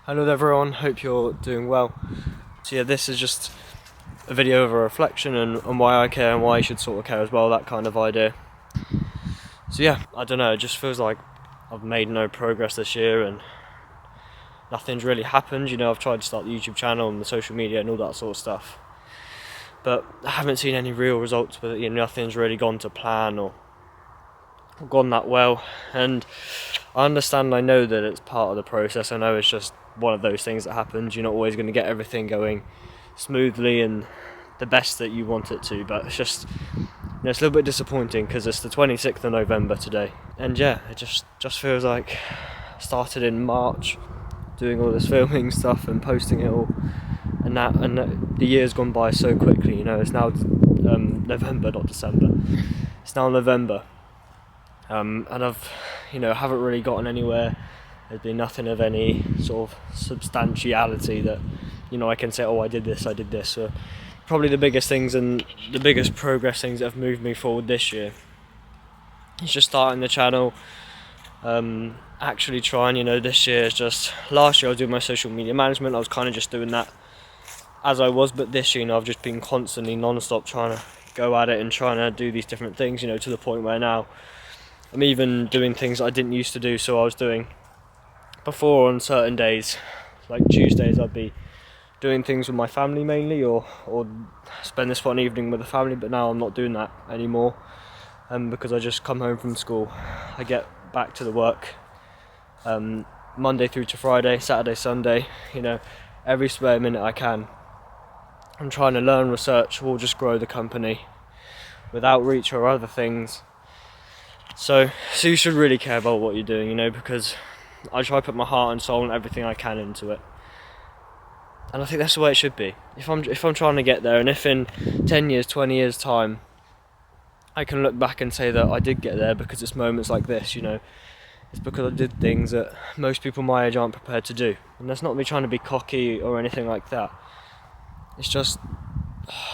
Hello everyone, hope you're doing well. So yeah, this is just a video of a reflection and why I care and why you should sort of care as well, that kind of idea. So yeah, I don't know, it just feels like I've made no progress this year and nothing's really happened. I've tried to start the YouTube channel and the social media and all that sort of stuff, but I haven't seen any real results with it. Nothing's really gone to plan or gone that well, and I understand, I know that it's part of the process. I know it's just one of those things that happens. You're not always going to get everything going smoothly and the best that you want it to, but it's just it's a little bit disappointing because it's the 26th of November today, and yeah, it just feels like I started in March doing all this filming stuff and posting it all, and the year's gone by so quickly. It's now November, not December. It's now November. And I've, haven't really gotten anywhere. There's been nothing of any sort of substantiality that, I can say, oh, I did this. So probably the biggest things and the biggest progress things that have moved me forward this year is just starting the channel, actually trying, this year is just, last year I was doing my social media management. I was kind of just doing that as I was, but this year, I've just been constantly non-stop trying to go at it and trying to do these different things, to the point where now I'm even doing things I didn't used to do. So I was doing before on certain days, like Tuesdays, I'd be doing things with my family mainly, or spend this one evening with the family. But now I'm not doing that anymore, because I just come home from school, I get back to the work Monday through to Friday, Saturday, Sunday. Every spare minute I can, I'm trying to learn, research, or just grow the company with outreach or other things. So you should really care about what you're doing, because I try to put my heart and soul and everything I can into it. And I think that's the way it should be. If I'm trying to get there, and if in 10 years, 20 years time, I can look back and say that I did get there because it's moments like this, it's because I did things that most people my age aren't prepared to do. And that's not me trying to be cocky or anything like that. It's just,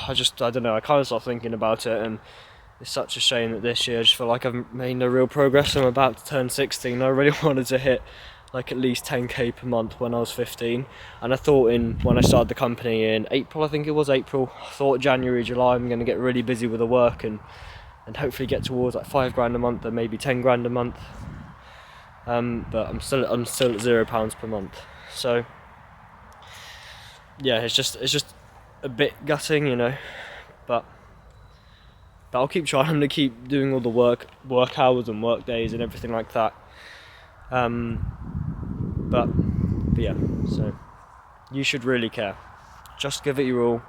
I don't know, I kind of start thinking about it, and it's such a shame that this year I just feel like I've made no real progress. I'm about to turn 16. I really wanted to hit like at least 10k per month when I was 15, and I thought when I started the company in April, I thought January, July I'm going to get really busy with the work and hopefully get towards like £5 a month or maybe 10 grand a month. But I'm still at £0 per month. So yeah, it's just a bit gutting, but I'll keep trying to keep doing all the work hours and work days and everything like that. But yeah, so you should really care. Just give it your all.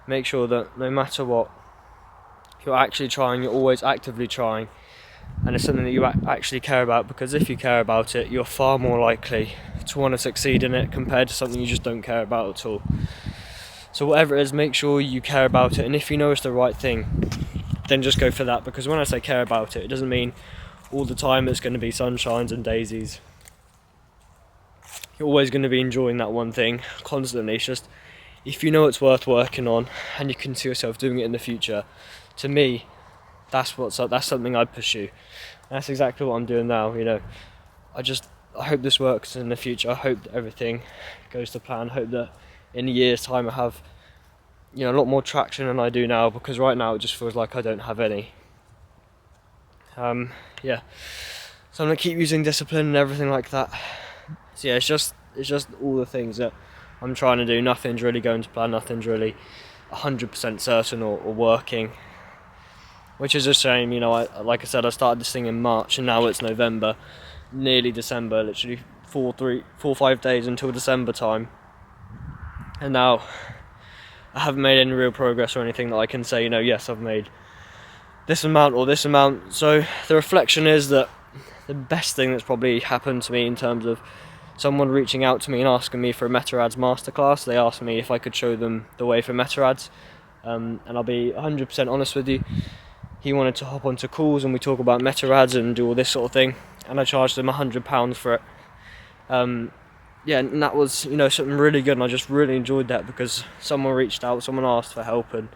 Make sure that no matter what, you're actually trying, you're always actively trying, and it's something that you actually care about, because if you care about it, you're far more likely to want to succeed in it compared to something you just don't care about at all. So whatever it is, make sure you care about it, and if you know it's the right thing, then just go for that. Because when I say care about it, it doesn't mean all the time it's going to be sunshines and daisies. You're always going to be enjoying that one thing constantly. It's just, if you know it's worth working on and you can see yourself doing it in the future, to me, that's something I'd pursue. And that's exactly what I'm doing now. I hope this works in the future. I hope that everything goes to plan. I hope that in a year's time I have a lot more traction than I do now, because right now it just feels like I don't have any. Yeah, so I'm gonna keep using discipline and everything like that. So yeah, it's just all the things that I'm trying to do. Nothing's really going to plan. Nothing's really 100% certain or working, which is a shame. Like I said, I started this thing in March and now it's November, nearly December. Literally 4-5 days until December time, and now I haven't made any real progress or anything that I can say, yes, I've made this amount or this amount. So the reflection is that the best thing that's probably happened to me in terms of someone reaching out to me and asking me for a MetaAds masterclass. They asked me if I could show them the way for MetaAds, and I'll be 100% honest with you. He wanted to hop onto calls and we talk about MetaAds and do all this sort of thing, and I charged him £100 for it. Yeah, and that was, something really good, and I just really enjoyed that because someone reached out, someone asked for help, and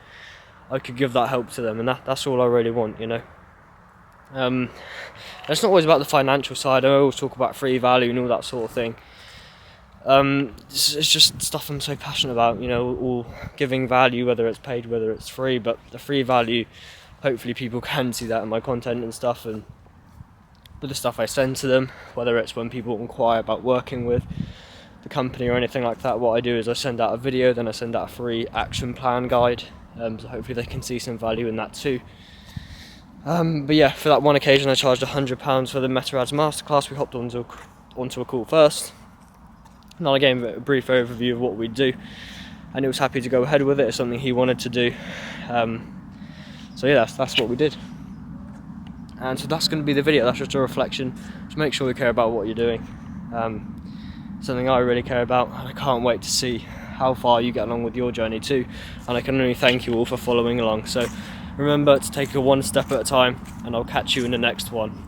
I could give that help to them, and that's all I really want, It's not always about the financial side. I always talk about free value and all that sort of thing. It's just stuff I'm so passionate about, you know, all giving value, whether it's paid, whether it's free, but the free value, hopefully people can see that in my content and stuff, and with the stuff I send to them, whether it's when people inquire about working with the company or anything like that. What I do is I send out a video, then I send out a free action plan guide, so hopefully they can see some value in that too. But yeah, for that one occasion I charged £100 for the Meta Ads Masterclass. We hopped onto a call first, and I gave him a brief overview of what we do, and he was happy to go ahead with it. It's something he wanted to do. So yeah, that's what we did. And so that's going to be the video. That's just a reflection. Just make sure you care about what you're doing. Something I really care about, and I can't wait to see how far you get along with your journey too. And I can only thank you all for following along. So remember to take it one step at a time, and I'll catch you in the next one.